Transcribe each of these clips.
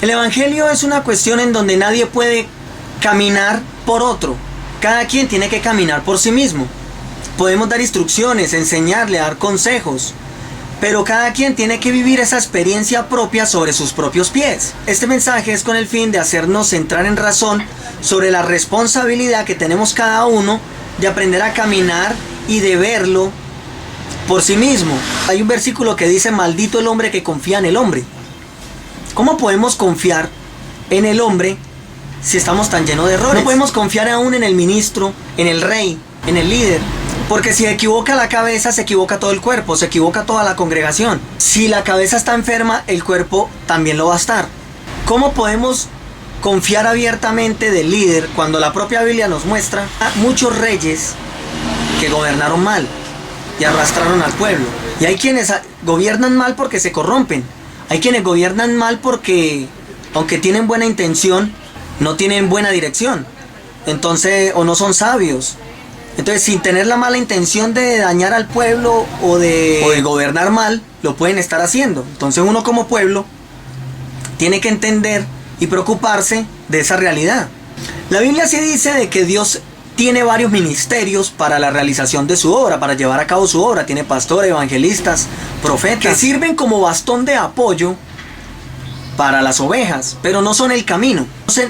El evangelio es una cuestión en donde nadie puede caminar por otro. Cada quien tiene que caminar por sí mismo. Podemos dar instrucciones, enseñarle, dar consejos, pero cada quien tiene que vivir esa experiencia propia sobre sus propios pies. Este mensaje es con el fin de hacernos entrar en razón sobre la responsabilidad que tenemos cada uno de aprender a caminar y de verlo por sí mismo. Hay un versículo que dice: maldito el hombre que confía en el hombre. ¿Cómo podemos confiar en el hombre si estamos tan llenos de errores? No podemos confiar aún en el ministro, en el rey, en el líder, porque si equivoca la cabeza, se equivoca todo el cuerpo, se equivoca toda la congregación. Si la cabeza está enferma, el cuerpo también lo va a estar. ¿Cómo podemos confiar abiertamente del líder cuando la propia Biblia nos muestra a muchos reyes que gobernaron mal y arrastraron al pueblo? Y hay quienes gobiernan mal porque se corrompen. Hay quienes gobiernan mal porque, aunque tienen buena intención, no tienen buena dirección. Entonces, o no son sabios. Entonces, sin tener la mala intención de dañar al pueblo o de gobernar mal, lo pueden estar haciendo. Entonces, uno como pueblo tiene que entender y preocuparse de esa realidad. La Biblia sí dice de que Dios tiene varios ministerios para la realización de su obra, para llevar a cabo su obra. Tiene pastores, evangelistas, profetas, que sirven como bastón de apoyo para las ovejas, pero no son el camino.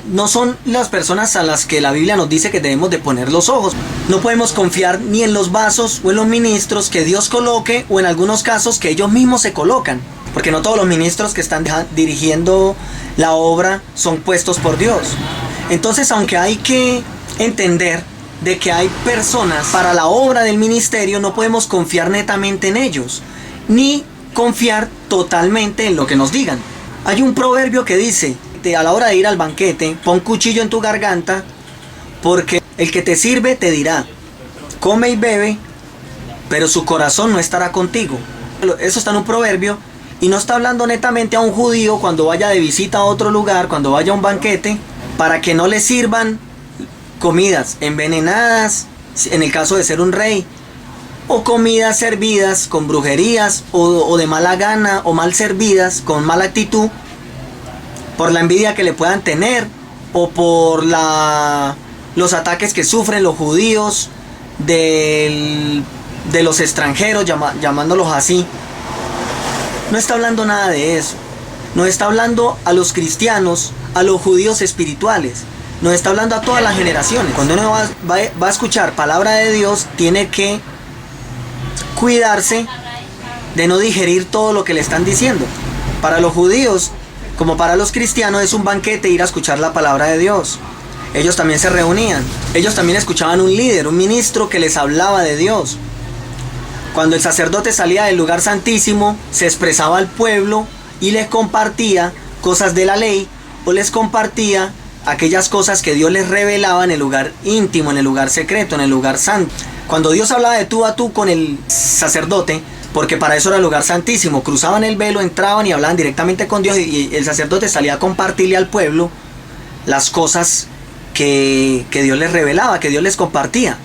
No son las personas a las que la Biblia nos dice que debemos de poner los ojos. No podemos confiar ni en los vasos o en los ministros que Dios coloque, o en algunos casos que ellos mismos se colocan, porque no todos los ministros que están dirigiendo la obra son puestos por Dios. Entonces, aunque hay que entender de que hay personas para la obra del ministerio, no podemos confiar netamente en ellos, ni confiar totalmente en lo que nos digan. Hay un proverbio que dice: a la hora de ir al banquete, pon cuchillo en tu garganta, porque el que te sirve te dirá, come y bebe, pero su corazón no estará contigo. Eso está en un proverbio, y no está hablando netamente a un judío cuando vaya de visita a otro lugar, cuando vaya a un banquete, para que no le sirvan comidas envenenadas, en el caso de ser un rey, o comidas servidas con brujerías, o de mala gana, o mal servidas, con mala actitud, por la envidia que le puedan tener, o por los ataques que sufren los judíos de los extranjeros, llamándolos así. No está hablando nada de eso. No está hablando a los cristianos, a los judíos espirituales. Nos está hablando a todas las generaciones. Cuando uno va a escuchar palabra de Dios, tiene que cuidarse de no digerir todo lo que le están diciendo. Para los judíos, como para los cristianos, es un banquete ir a escuchar la palabra de Dios. Ellos también se reunían. Ellos también escuchaban un líder, un ministro que les hablaba de Dios. Cuando el sacerdote salía del lugar santísimo, se expresaba al pueblo y les compartía cosas de la ley, o les compartía aquellas cosas que Dios les revelaba en el lugar íntimo, en el lugar secreto, en el lugar santo. Cuando Dios hablaba de tú a tú con el sacerdote, porque para eso era el lugar santísimo, cruzaban el velo, entraban y hablaban directamente con Dios, y el sacerdote salía a compartirle al pueblo las cosas que Dios les revelaba, que Dios les compartía.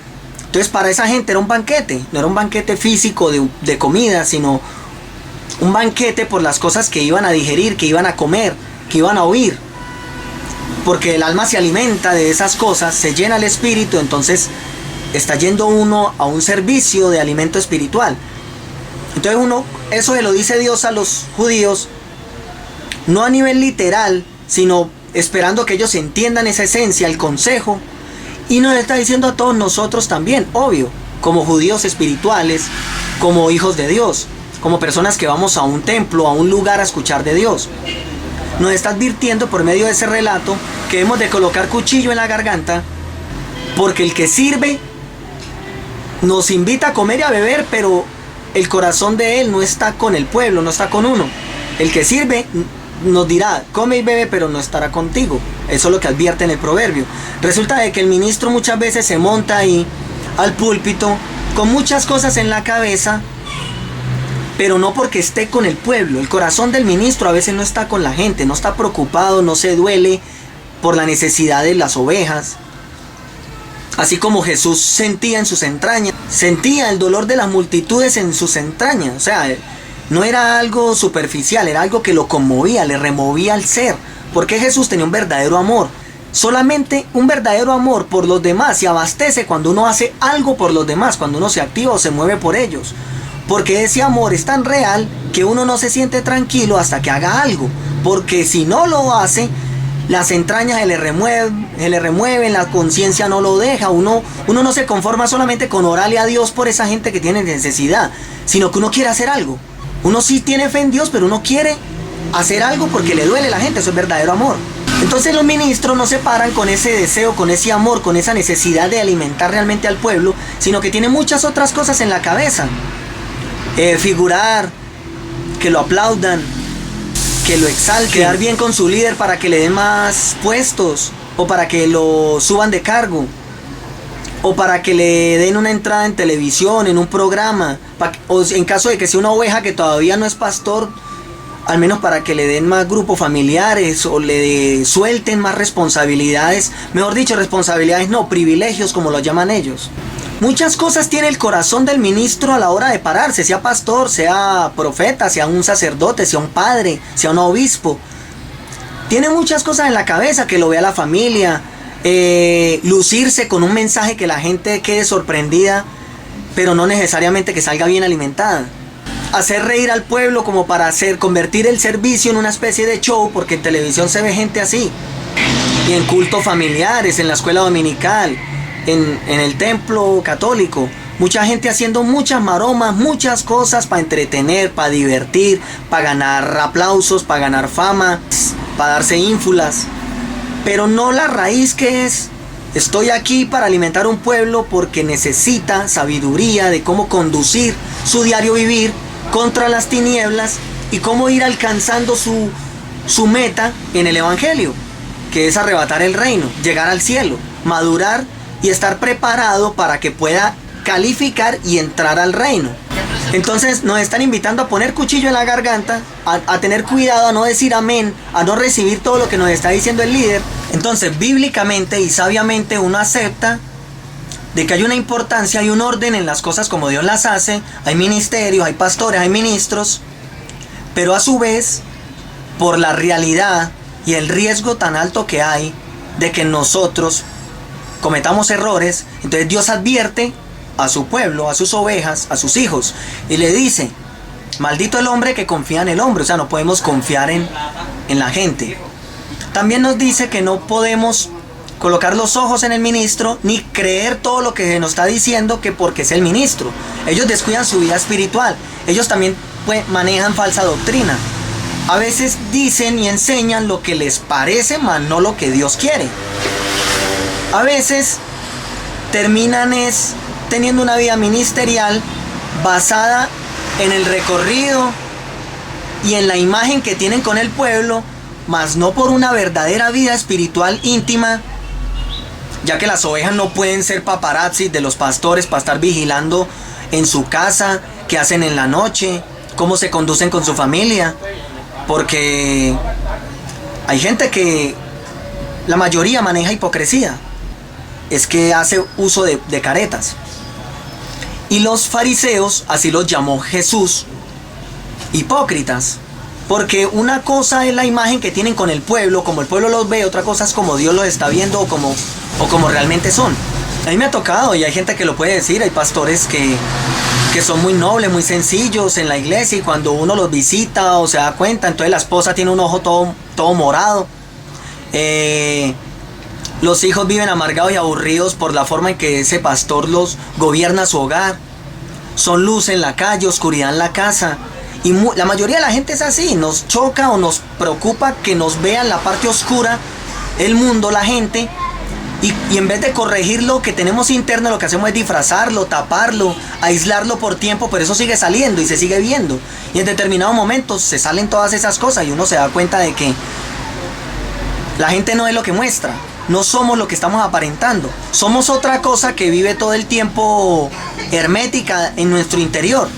Entonces, para esa gente era un banquete, no era un banquete físico de comida, sino un banquete por las cosas que iban a digerir, que iban a comer, que iban a oír. Porque el alma se alimenta de esas cosas, se llena el espíritu, entonces está yendo uno a un servicio de alimento espiritual. Entonces eso se lo dice Dios a los judíos, no a nivel literal, sino esperando que ellos entiendan esa esencia, el consejo. Y nos está diciendo a todos nosotros también, obvio, como judíos espirituales, como hijos de Dios, como personas que vamos a un templo, a un lugar a escuchar de Dios. Nos está advirtiendo por medio de ese relato que hemos de colocar cuchillo en la garganta, porque el que sirve nos invita a comer y a beber, pero el corazón de él no está con el pueblo, no está con uno. El que sirve nos dirá, come y bebe, pero no estará contigo. Eso es lo que advierte en el proverbio. Resulta de que el ministro muchas veces se monta ahí al púlpito con muchas cosas en la cabeza, pero no porque esté con el pueblo. El corazón del ministro a veces no está con la gente, no está preocupado, no se duele por la necesidad de las ovejas. Así como Jesús sentía en sus entrañas, sentía el dolor de las multitudes en sus entrañas. O sea, no era algo superficial, era algo que lo conmovía, le removía el ser, Porque Jesús tenía un verdadero amor. Solamente un verdadero amor por los demás se abastece cuando uno hace algo por los demás, cuando uno se activa o se mueve por ellos. Porque ese amor es tan real que uno no se siente tranquilo hasta que haga algo. Porque si no lo hace, las entrañas se le remueven, la conciencia no lo deja. Uno no se conforma solamente con orarle a Dios por esa gente que tiene necesidad, sino que uno quiere hacer algo. Uno sí tiene fe en Dios, pero uno quiere hacer algo porque le duele a la gente. Eso es verdadero amor. Entonces los ministros no se paran con ese deseo, con ese amor, con esa necesidad de alimentar realmente al pueblo, sino que tienen muchas otras cosas en la cabeza. Figurar, que lo aplaudan, que lo exalten, quedar bien con su líder para que le den más puestos, o para que lo suban de cargo, o para que le den una entrada en televisión, en un programa, o en caso de que sea una oveja que todavía no es pastor, al menos para que le den más grupos familiares o le suelten más responsabilidades, mejor dicho, responsabilidades no, privilegios como lo llaman ellos. Muchas cosas tiene el corazón del ministro a la hora de pararse, sea pastor, sea profeta, sea un sacerdote, sea un padre, sea un obispo. Tiene muchas cosas en la cabeza, que lo vea la familia, lucirse con un mensaje que la gente quede sorprendida, pero no necesariamente que salga bien alimentada. Hacer reír al pueblo como para convertir el servicio en una especie de show, porque en televisión se ve gente así. Y en cultos familiares, en la escuela dominical, en el templo católico, mucha gente haciendo muchas maromas, muchas cosas para entretener, para divertir, para ganar aplausos, para ganar fama, para darse ínfulas. Pero no la raíz, que es: estoy aquí para alimentar un pueblo porque necesita sabiduría de cómo conducir su diario vivir contra las tinieblas y cómo ir alcanzando su meta en el evangelio, que es arrebatar el reino, llegar al cielo, madurar y estar preparado para que pueda calificar y entrar al reino. Entonces nos están invitando a poner cuchillo en la garganta, a tener cuidado, a no decir amén, a no recibir todo lo que nos está diciendo el líder. Entonces bíblicamente y sabiamente uno acepta de que hay una importancia, hay un orden en las cosas como Dios las hace. Hay ministerios, hay pastores, hay ministros, pero a su vez, por la realidad y el riesgo tan alto que hay de que nosotros cometamos errores, entonces Dios advierte a su pueblo, a sus ovejas, a sus hijos, y le dice: maldito el hombre que confía en el hombre. O sea, no podemos confiar en la gente. También nos dice que no podemos colocar los ojos en el ministro ni creer todo lo que nos está diciendo que porque es el ministro. Ellos descuidan su vida espiritual. Ellos también manejan falsa doctrina. A veces dicen y enseñan lo que les parece, mas no lo que Dios quiere. A veces terminan teniendo una vida ministerial basada en el recorrido y en la imagen que tienen con el pueblo, mas no por una verdadera vida espiritual íntima, ya que las ovejas no pueden ser paparazzis de los pastores para estar vigilando en su casa, qué hacen en la noche, cómo se conducen con su familia, porque hay gente que la mayoría maneja hipocresía, es que hace uso de caretas. Y los fariseos, así los llamó Jesús, hipócritas, porque una cosa es la imagen que tienen con el pueblo, como el pueblo los ve, otra cosa es como Dios los está viendo o como realmente son. A mí me ha tocado, y hay gente que lo puede decir, hay pastores que son muy nobles, muy sencillos en la iglesia, y cuando uno los visita o se da cuenta, entonces la esposa tiene un ojo todo morado. Los hijos viven amargados y aburridos por la forma en que ese pastor los gobierna su hogar. Son luz en la calle, oscuridad en la casa. Y la mayoría de la gente es así. Nos choca o nos preocupa que nos vean la parte oscura, el mundo, la gente. Y en vez de corregir lo que tenemos interno, lo que hacemos es disfrazarlo, taparlo, aislarlo por tiempo, pero eso sigue saliendo y se sigue viendo. Y en determinados momentos se salen todas esas cosas y uno se da cuenta de que la gente no es lo que muestra. No somos lo que estamos aparentando. Somos otra cosa que vive todo el tiempo hermética en nuestro interior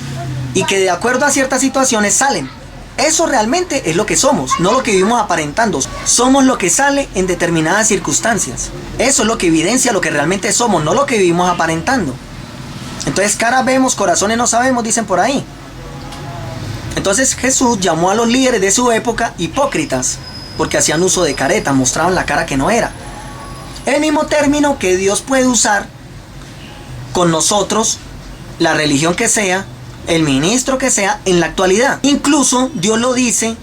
y que de acuerdo a ciertas situaciones salen. Eso realmente es lo que somos, no lo que vivimos aparentando. Somos lo que sale en determinadas circunstancias. Eso es lo que evidencia lo que realmente somos, no lo que vivimos aparentando. Entonces, caras vemos, corazones no sabemos, dicen por ahí. Entonces Jesús llamó a los líderes de su época hipócritas. porque hacían uso de careta, mostraban la cara que no era. El mismo término que Dios puede usar con nosotros, la religión que sea, el ministro que sea, en la actualidad. Incluso Dios lo dice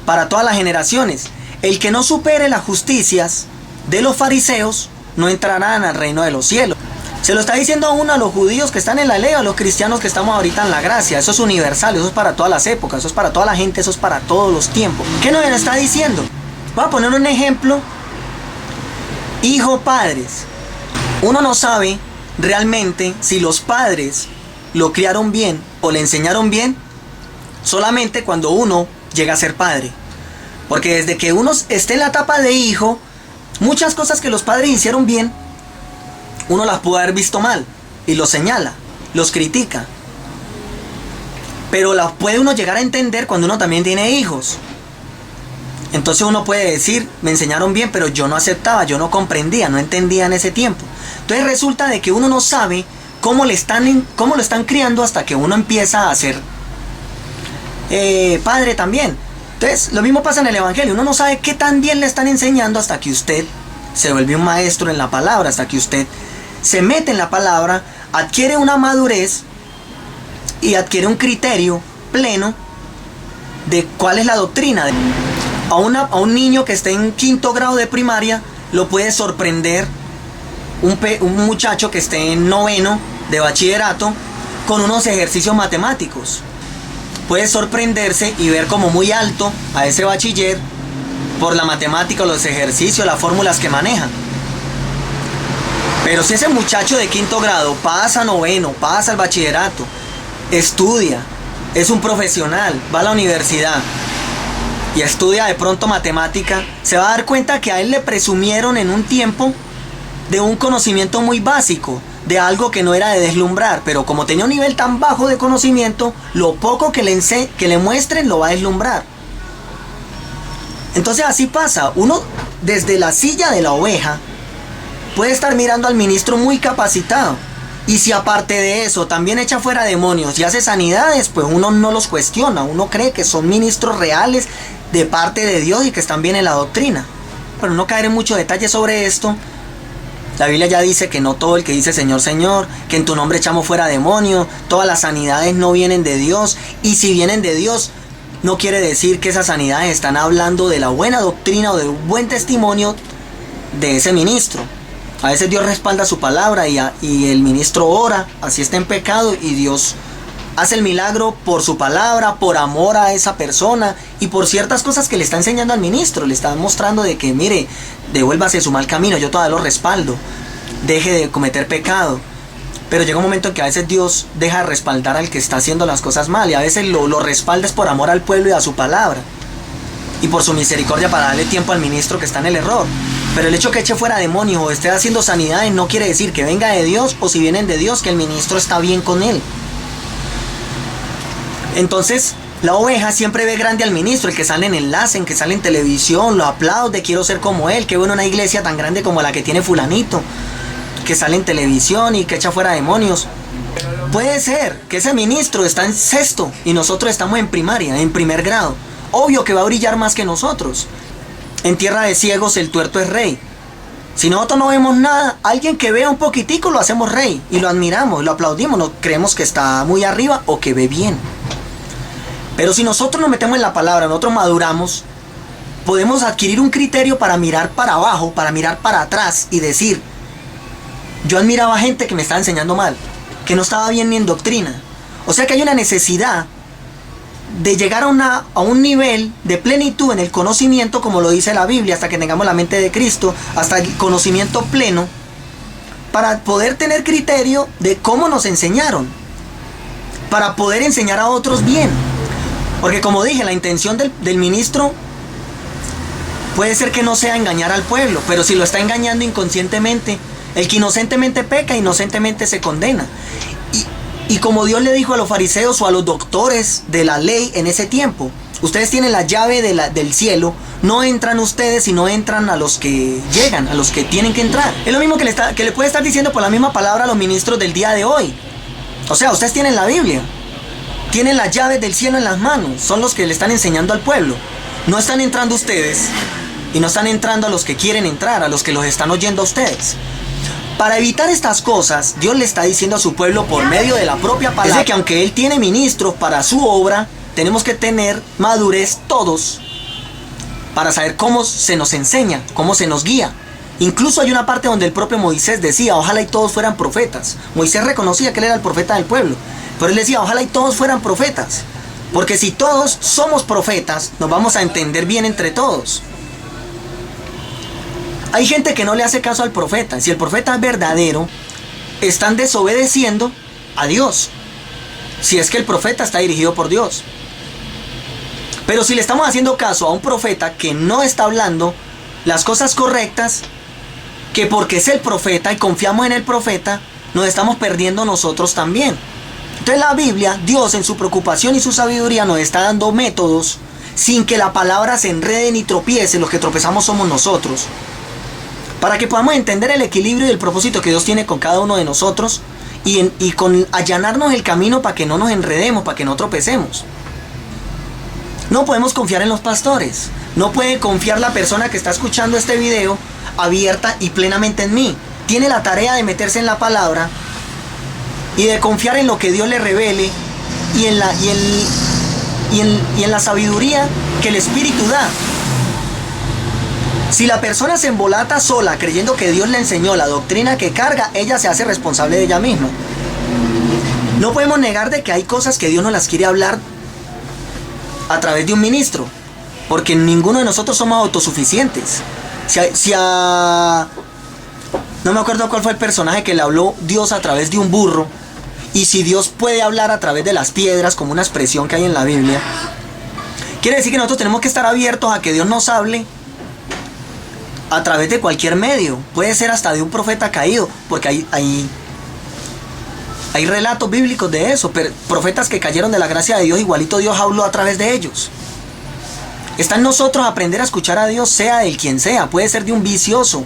para todas las generaciones: el que no supere las justicias de los fariseos no entrará en el reino de los cielos. Se lo está diciendo aún a los judíos que están en la ley, a los cristianos que estamos ahorita en la gracia. Eso es universal, eso es para todas las épocas, eso es para toda la gente, eso es para todos los tiempos. ¿Qué nos está diciendo? Voy a poner un ejemplo. Hijo-padres. Uno no sabe realmente si los padres lo criaron bien o le enseñaron bien solamente cuando uno llega a ser padre. Porque desde que uno esté en la etapa de hijo, muchas cosas que los padres hicieron bien, uno las pudo haber visto mal y los señala, los critica. Pero las puede uno llegar a entender cuando uno también tiene hijos. Entonces uno puede decir: me enseñaron bien, pero yo no aceptaba, yo no comprendía, no entendía en ese tiempo. Entonces resulta de que uno no sabe cómo lo están criando hasta que uno empieza a ser padre también. Entonces lo mismo pasa en el evangelio. Uno no sabe qué tan bien le están enseñando hasta que usted se vuelve un maestro en la palabra, hasta que usted se mete en la palabra, adquiere una madurez y adquiere un criterio pleno de cuál es la doctrina. A un niño que esté en 5º grado de primaria lo puede sorprender un muchacho que esté en 9º de bachillerato con unos ejercicios matemáticos. Puede sorprenderse y ver como muy alto a ese bachiller por la matemática, los ejercicios, las fórmulas que maneja. Pero si ese muchacho de 5º grado pasa a 9º, pasa al bachillerato, estudia, es un profesional, va a la universidad y estudia de pronto matemática, se va a dar cuenta que a él le presumieron en un tiempo de un conocimiento muy básico, de algo que no era de deslumbrar, pero como tenía un nivel tan bajo de conocimiento, lo poco que le muestren lo va a deslumbrar. Entonces así pasa, uno desde la silla de la oveja puede estar mirando al ministro muy capacitado, y si aparte de eso también echa fuera demonios y hace sanidades, pues uno no los cuestiona, uno cree que son ministros reales de parte de Dios y que están bien en la doctrina. Pero no caer en mucho detalle sobre esto. La Biblia ya dice que no todo el que dice Señor, Señor, que en tu nombre echamos fuera demonios, todas las sanidades no vienen de Dios, y si vienen de Dios, no quiere decir que esas sanidades están hablando de la buena doctrina o de un buen testimonio de ese ministro. A veces Dios respalda su palabra y el ministro ora, así está en pecado, y Dios hace el milagro por su palabra, por amor a esa persona y por ciertas cosas que le está enseñando al ministro. Le está mostrando de que, mire, devuélvase su mal camino, yo todavía lo respaldo, deje de cometer pecado. Pero llega un momento en que a veces Dios deja de respaldar al que está haciendo las cosas mal, y a veces lo respalda es por amor al pueblo y a su palabra, y por su misericordia para darle tiempo al ministro que está en el error. Pero el hecho que eche fuera demonios o esté haciendo sanidades no quiere decir que venga de Dios, o si vienen de Dios, que el ministro está bien con él. Entonces la oveja siempre ve grande al ministro, el que sale en enlace, el que sale en televisión, lo aplaude, quiero ser como él, qué bueno una iglesia tan grande como la que tiene fulanito, que sale en televisión y que echa fuera demonios. Puede ser que ese ministro está en 6º y nosotros estamos en primaria, en 1er grado. Obvio que va a brillar más que nosotros. En tierra de ciegos el tuerto es rey. Si nosotros no vemos nada, alguien que vea un poquitico lo hacemos rey y lo admiramos, lo aplaudimos, no creemos que está muy arriba o que ve bien. Pero si nosotros nos metemos en la palabra, nosotros maduramos, podemos adquirir un criterio para mirar para abajo, para mirar para atrás y decir: yo admiraba a gente que me estaba enseñando mal, que no estaba bien ni en doctrina. O sea que hay una necesidad de llegar a un nivel de plenitud en el conocimiento, como lo dice la Biblia, hasta que tengamos la mente de Cristo, hasta el conocimiento pleno, para poder tener criterio de cómo nos enseñaron, para poder enseñar a otros bien. Porque como dije, la intención del ministro puede ser que no sea engañar al pueblo, pero si lo está engañando inconscientemente, el que inocentemente peca, inocentemente se condena. Y como Dios le dijo a los fariseos o a los doctores de la ley en ese tiempo: ustedes tienen la llave del cielo, no entran ustedes, sino entran a los que llegan, a los que tienen que entrar. Es lo mismo que le puede estar diciendo por la misma palabra a los ministros del día de hoy. O sea, ustedes tienen la Biblia, tienen las llaves del cielo en las manos, son los que le están enseñando al pueblo. No están entrando ustedes y no están entrando a los que quieren entrar, a los que los están oyendo a ustedes. Para evitar estas cosas, Dios le está diciendo a su pueblo por medio de la propia palabra, es de que aunque Él tiene ministros para su obra, tenemos que tener madurez todos para saber cómo se nos enseña, cómo se nos guía. Incluso hay una parte donde el propio Moisés decía, ojalá y todos fueran profetas. Moisés reconocía que él era el profeta del pueblo, pero él decía, ojalá y todos fueran profetas. Porque si todos somos profetas, nos vamos a entender bien entre todos. Hay gente que no le hace caso al profeta. Si el profeta es verdadero, están desobedeciendo a Dios. Si es que el profeta está dirigido por Dios. Pero si le estamos haciendo caso a un profeta que no está hablando las cosas correctas, que porque es el profeta y confiamos en el profeta, nos estamos perdiendo nosotros también. Entonces la Biblia, Dios en su preocupación y su sabiduría nos está dando métodos sin que la palabra se enrede ni tropiece. Los que tropezamos somos nosotros. Para que podamos entender el equilibrio y el propósito que Dios tiene con cada uno de nosotros y con allanarnos el camino para que no nos enredemos, para que no tropecemos. No podemos confiar en los pastores. No puede confiar la persona que está escuchando este video abierta y plenamente en mí. Tiene la tarea de meterse en la palabra y de confiar en lo que Dios le revele y en la sabiduría que el Espíritu da. Si la persona se embolata sola creyendo que Dios le enseñó la doctrina que carga, ella se hace responsable de ella misma. No podemos negar de que hay cosas que Dios no las quiere hablar a través de un ministro, porque ninguno de nosotros somos autosuficientes. No me acuerdo cuál fue el personaje que le habló Dios a través de un burro, y si Dios puede hablar a través de las piedras, como una expresión que hay en la Biblia, quiere decir que nosotros tenemos que estar abiertos a que Dios nos hable a través de cualquier medio. Puede ser hasta de un profeta caído, porque hay relatos bíblicos de eso, pero profetas que cayeron de la gracia de Dios, igualito Dios habló a través de ellos. Está en nosotros aprender a escuchar a Dios, sea del quien sea. Puede ser de un vicioso.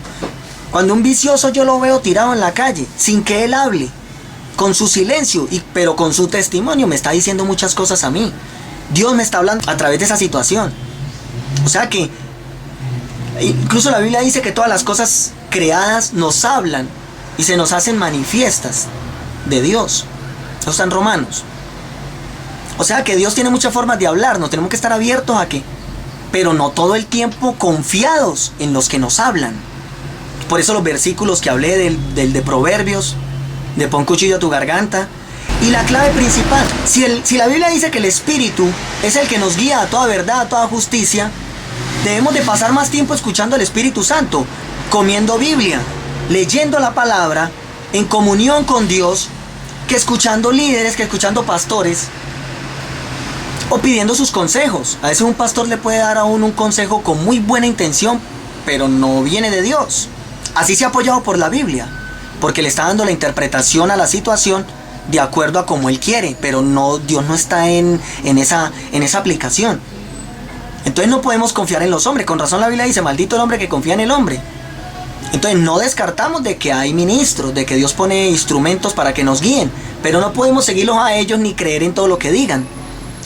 Cuando un vicioso yo lo veo tirado en la calle, sin que él hable, con su silencio, pero con su testimonio me está diciendo muchas cosas a mí. Dios me está hablando a través de esa situación. O sea que incluso la Biblia dice que todas las cosas creadas nos hablan y se nos hacen manifiestas de Dios. Eso está en Romanos. O sea que Dios tiene muchas formas de hablarnos. Tenemos que estar abiertos a que, pero no todo el tiempo confiados en los que nos hablan. Por eso los versículos que hablé del de Proverbios, de pon cuchillo a tu garganta. Y la clave principal, si la Biblia dice que el Espíritu es el que nos guía a toda verdad, a toda justicia, debemos de pasar más tiempo escuchando al Espíritu Santo, comiendo Biblia, leyendo la palabra, en comunión con Dios, que escuchando líderes, que escuchando pastores, o pidiendo sus consejos. A veces un pastor le puede dar a uno un consejo con muy buena intención, pero no viene de Dios. Así se ha apoyado por la Biblia, porque le está dando la interpretación a la situación de acuerdo a como él quiere, pero no, Dios no está en esa aplicación. Entonces no podemos confiar en los hombres. Con razón la Biblia dice, maldito el hombre que confía en el hombre. Entonces no descartamos de que hay ministros, de que Dios pone instrumentos para que nos guíen, pero no podemos seguirlos a ellos ni creer en todo lo que digan.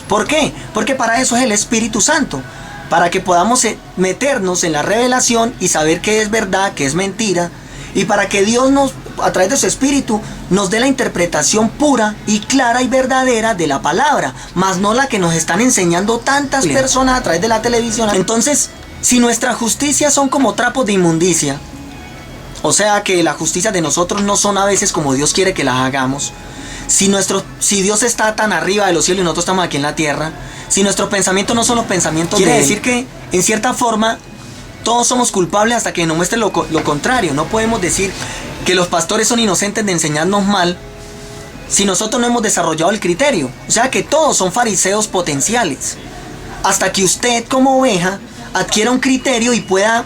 ¿Por qué? Porque para eso es el Espíritu Santo, para que podamos meternos en la revelación y saber qué es verdad, qué es mentira, y para que Dios nos, a través de su Espíritu, nos dé la interpretación pura y clara y verdadera de la palabra, más no la que nos están enseñando tantas personas a través de la televisión. Entonces, si nuestras justicias son como trapos de inmundicia, o sea que las justicias de nosotros no son a veces como Dios quiere que las hagamos, si Dios está tan arriba de los cielos y nosotros estamos aquí en la tierra, si nuestros pensamientos no son los pensamientos de Él, quiere decir que en cierta forma todos somos culpables hasta que nos muestre lo contrario. No podemos decir que los pastores son inocentes de enseñarnos mal si nosotros no hemos desarrollado el criterio. O sea que todos son fariseos potenciales, hasta que usted como oveja adquiera un criterio y pueda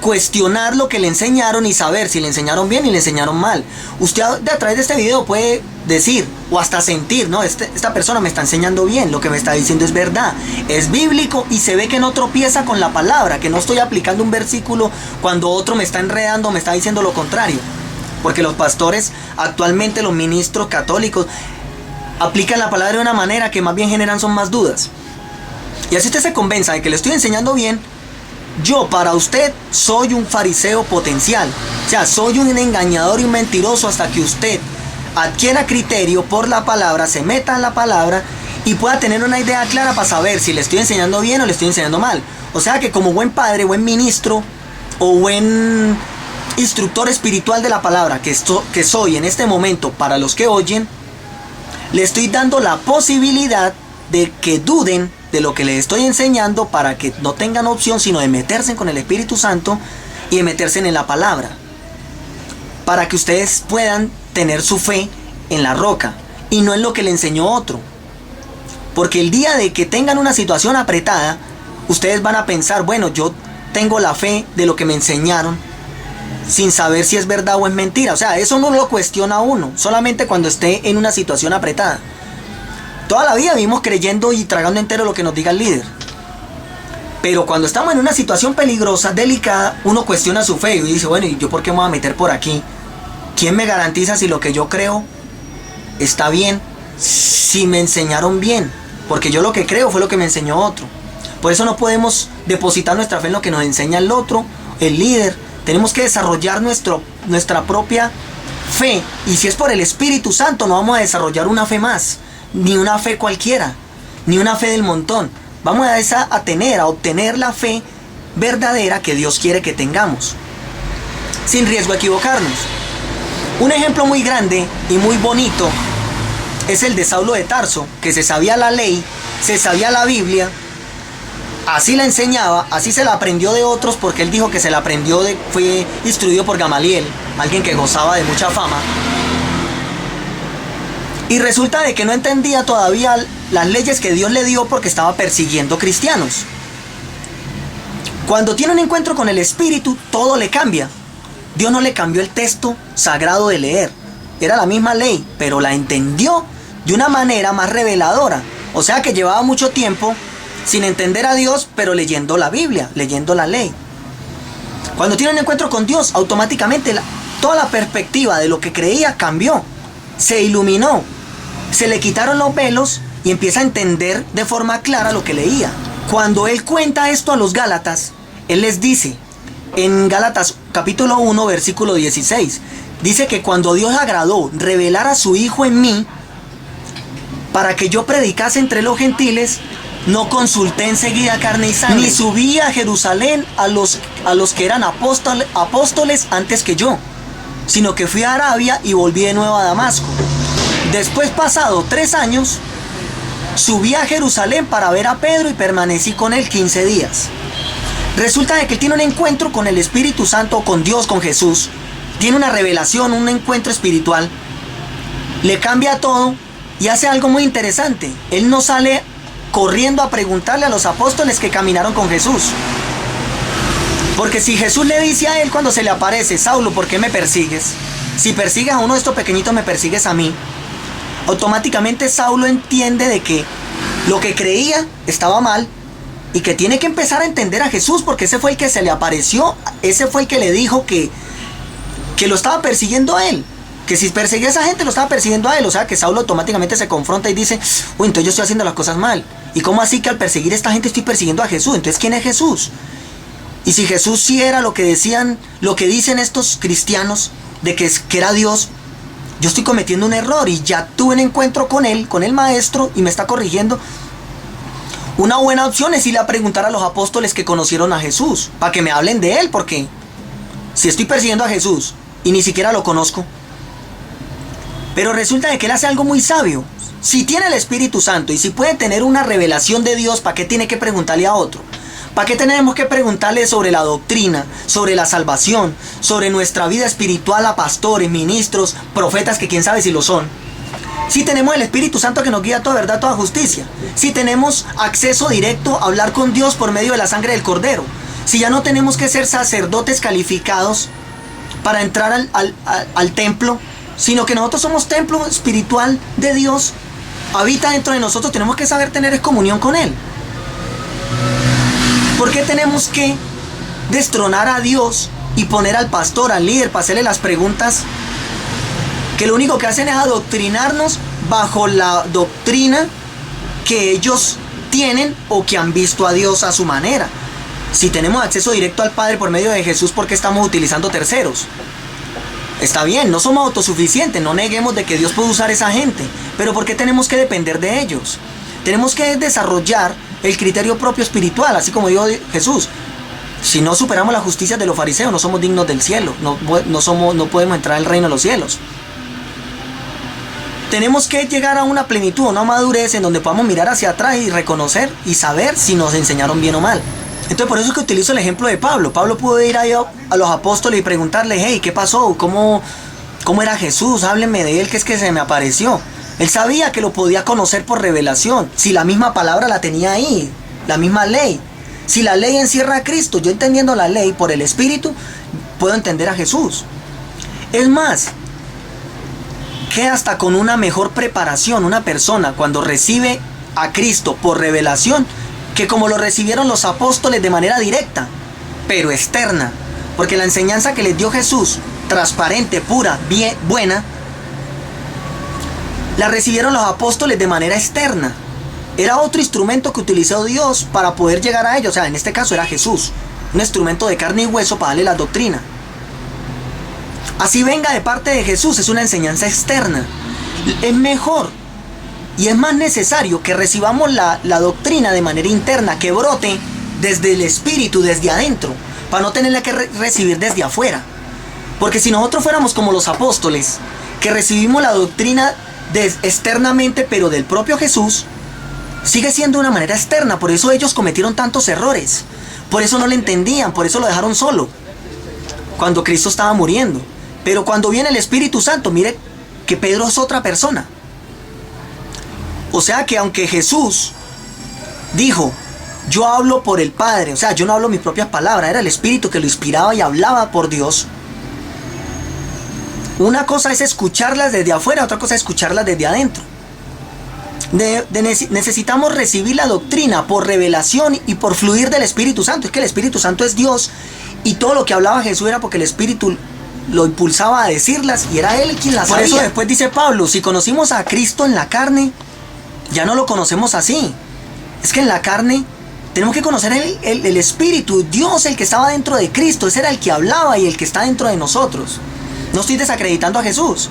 cuestionar lo que le enseñaron y saber si le enseñaron bien y le enseñaron mal. Usted a través de este video puede decir o hasta sentir, ¿no? Esta persona me está enseñando bien, lo que me está diciendo es verdad, es bíblico y se ve que no tropieza con la palabra, que no estoy aplicando un versículo cuando otro me está enredando, me está diciendo lo contrario. Porque los pastores, actualmente los ministros católicos, aplican la palabra de una manera que más bien generan son más dudas. Y así usted se convenza de que le estoy enseñando bien, yo para usted soy un fariseo potencial. O sea, soy un engañador y un mentiroso hasta que usted adquiera criterio por la palabra, se meta en la palabra y pueda tener una idea clara para saber si le estoy enseñando bien o le estoy enseñando mal. O sea que como buen padre, buen ministro o buen instructor espiritual de la palabra que soy en este momento para los que oyen, le estoy dando la posibilidad de que duden de lo que les estoy enseñando para que no tengan opción sino de meterse con el Espíritu Santo y de meterse en la palabra, para que ustedes puedan tener su fe en la roca y no en lo que le enseñó otro. Porque el día de que tengan una situación apretada, ustedes van a pensar, bueno, yo tengo la fe de lo que me enseñaron, sin saber si es verdad o es mentira. O sea, eso no lo cuestiona uno, solamente cuando esté en una situación apretada. Toda la vida vivimos creyendo y tragando entero lo que nos diga el líder. Pero cuando estamos en una situación peligrosa, delicada, uno cuestiona su fe y dice, bueno, ¿y yo por qué me voy a meter por aquí? ¿Quién me garantiza si lo que yo creo está bien? Si me enseñaron bien. Porque yo lo que creo fue lo que me enseñó otro. Por eso no podemos depositar nuestra fe en lo que nos enseña el otro, el líder. Tenemos que desarrollar nuestra propia fe. Y si es por el Espíritu Santo, no vamos a desarrollar una fe más. Ni una fe cualquiera. Ni una fe del montón. Vamos a obtener la fe verdadera que Dios quiere que tengamos. Sin riesgo a equivocarnos. Un ejemplo muy grande y muy bonito es el de Saulo de Tarso, que se sabía la ley, se sabía la Biblia, así la enseñaba, así se la aprendió de otros, porque él dijo que se la aprendió, fue instruido por Gamaliel, alguien que gozaba de mucha fama. Y resulta de que no entendía todavía las leyes que Dios le dio porque estaba persiguiendo cristianos. Cuando tiene un encuentro con el Espíritu, todo le cambia. Dios no le cambió el texto sagrado de leer. Era la misma ley, pero la entendió de una manera más reveladora. O sea que llevaba mucho tiempo sin entender a Dios, pero leyendo la Biblia, leyendo la ley. Cuando tiene un encuentro con Dios, automáticamente toda la perspectiva de lo que creía cambió. Se iluminó, se le quitaron los velos y empieza a entender de forma clara lo que leía. Cuando él cuenta esto a los Gálatas, él les dice, en Gálatas capítulo 1, versículo 16, dice que cuando Dios agradó revelar a su Hijo en mí, para que yo predicase entre los gentiles, no consulté enseguida carne y sangre, ni subí a Jerusalén a los que eran apóstoles antes que yo, sino que fui a Arabia y volví de nuevo a Damasco. Después, pasado 3 años, subí a Jerusalén para ver a Pedro y permanecí con él 15 días. Resulta de que él tiene un encuentro con el Espíritu Santo, con Dios, con Jesús. Tiene una revelación, un encuentro espiritual. Le cambia todo y hace algo muy interesante. Él no sale corriendo a preguntarle a los apóstoles que caminaron con Jesús. Porque si Jesús le dice a él cuando se le aparece, Saulo, ¿por qué me persigues? Si persigues a uno de estos pequeñitos, me persigues a mí. Automáticamente Saulo entiende de que lo que creía estaba mal y que tiene que empezar a entender a Jesús, porque ese fue el que se le apareció, ese fue el que le dijo que lo estaba persiguiendo a él, que si perseguía a esa gente lo estaba persiguiendo a él. O sea que Saulo automáticamente se confronta y dice, uy, entonces yo estoy haciendo las cosas mal. ¿Y cómo así que al perseguir a esta gente estoy persiguiendo a Jesús? Entonces, ¿quién es Jesús? Y si Jesús sí era lo que decían, lo que dicen estos cristianos, de que era Dios, yo estoy cometiendo un error y ya tuve un encuentro con él, con el maestro, y me está corrigiendo. Una buena opción es ir a preguntar a los apóstoles que conocieron a Jesús, para que me hablen de él, porque si estoy persiguiendo a Jesús y ni siquiera lo conozco. Pero resulta de que él hace algo muy sabio. Si tiene el Espíritu Santo y si puede tener una revelación de Dios, ¿para qué tiene que preguntarle a otro? ¿Para qué tenemos que preguntarle sobre la doctrina, sobre la salvación, sobre nuestra vida espiritual a pastores, ministros, profetas, que quién sabe si lo son? Si tenemos el Espíritu Santo que nos guía a toda verdad, a toda justicia. Si tenemos acceso directo a hablar con Dios por medio de la sangre del Cordero. Si ya no tenemos que ser sacerdotes calificados para entrar al templo, sino que nosotros somos templo espiritual de Dios, habita dentro de nosotros, tenemos que saber tener comunión con Él. ¿Por qué tenemos que destronar a Dios y poner al pastor, al líder, para hacerle las preguntas que lo único que hacen es adoctrinarnos bajo la doctrina que ellos tienen o que han visto a Dios a su manera. Si tenemos acceso directo al Padre por medio de Jesús, ¿por qué estamos utilizando terceros? Está bien, no somos autosuficientes, no neguemos de que Dios puede usar a esa gente, pero ¿por qué tenemos que depender de ellos? Tenemos que desarrollar el criterio propio espiritual, así como dijo Jesús. Si no superamos la justicia de los fariseos, no somos dignos del cielo, no podemos entrar al reino de los cielos. Tenemos que llegar a una plenitud, una madurez en donde podamos mirar hacia atrás y reconocer y saber si nos enseñaron bien o mal. Entonces por eso es que utilizo el ejemplo de Pablo. Pablo pudo ir a los apóstoles y preguntarles, hey, ¿qué pasó? ¿Cómo era Jesús? Háblenme de él, que es que se me apareció. Él sabía que lo podía conocer por revelación, si la misma palabra la tenía ahí, la misma ley. Si la ley encierra a Cristo, yo entendiendo la ley por el Espíritu, puedo entender a Jesús. Es más, que hasta con una mejor preparación, una persona cuando recibe a Cristo por revelación, que como lo recibieron los apóstoles de manera directa, pero externa, porque la enseñanza que les dio Jesús, transparente, pura, bien, buena, la recibieron los apóstoles de manera externa. Era otro instrumento que utilizó Dios para poder llegar a ellos. O sea, en este caso era Jesús, un instrumento de carne y hueso para darle la doctrina. Así venga de parte de Jesús, es una enseñanza externa. Es mejor y es más necesario que recibamos la doctrina de manera interna, que brote desde el Espíritu, desde adentro, para no tenerla que recibir desde afuera. Porque si nosotros fuéramos como los apóstoles, que recibimos la doctrina externamente, pero del propio Jesús, sigue siendo de una manera externa. Por eso ellos cometieron tantos errores, por eso no le entendían, por eso lo dejaron solo cuando Cristo estaba muriendo. Pero cuando viene el Espíritu Santo, mire que Pedro es otra persona. O sea que aunque Jesús dijo, yo hablo por el Padre, o sea, yo no hablo mis propias palabras, era el Espíritu que lo inspiraba y hablaba por Dios. Una cosa es escucharlas desde afuera, otra cosa es escucharlas desde adentro. Necesitamos recibir la doctrina por revelación y por fluir del Espíritu Santo. Es que el Espíritu Santo es Dios y todo lo que hablaba Jesús era porque el Espíritu lo impulsaba a decirlas y era Él quien las sabía. Por eso después dice Pablo, si conocimos a Cristo en la carne, ya no lo conocemos así. Es que en la carne tenemos que conocer el Espíritu, Dios, el que estaba dentro de Cristo. Ese era el que hablaba y el que está dentro de nosotros. No estoy desacreditando a Jesús,